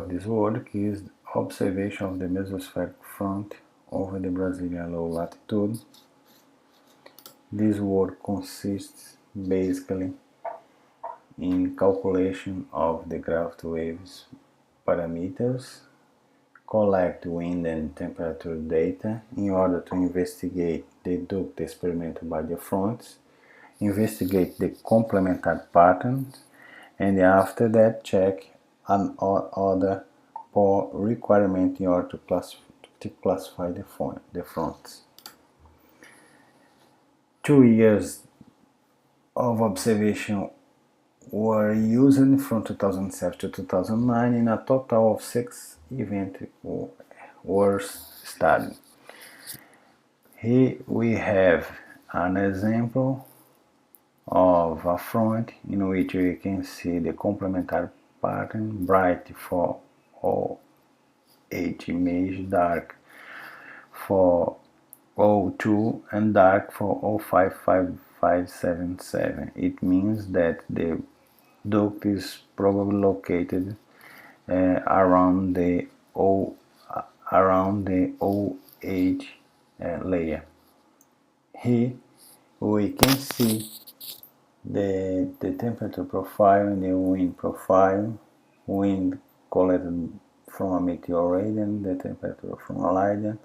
of this work is observation of the mesospheric front over the Brazilian low latitude. This work consists basically in calculation of the gravity waves parameters, collect wind and temperature data in order to investigate the duct experimented by the fronts, investigate the complementary patterns, and after that check other requirement in order to classify the fronts. 2 years of observation were used from 2007 to 2009 in a total of 6 events were studied. Here we have an example of a front in which we can see the complementary pattern, bright for OH image, dark for O2 and dark for 055577. It means that the duct is probably located around the OH layer. Here we can see the temperature profile and the wind profile, wind collected from a meteor radiant, the temperature from a radiant,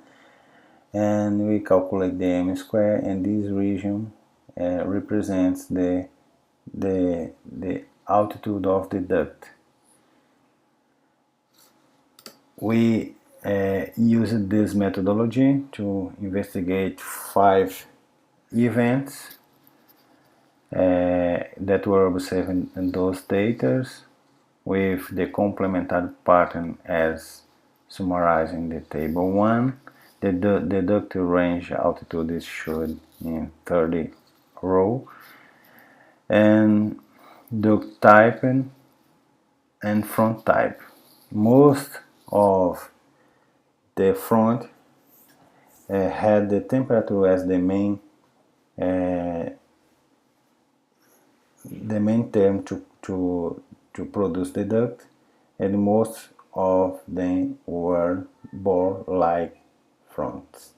and we calculate the m square, and this region represents the altitude of the duct. We used this methodology to investigate 5 events that were observed in those data, with the complementary pattern as summarized in the table 1. The duct range altitude is shown in 30 row, and duct type and front type. Most of the front had the temperature as the main term to produce the duct, and most of them were bore-like fronts.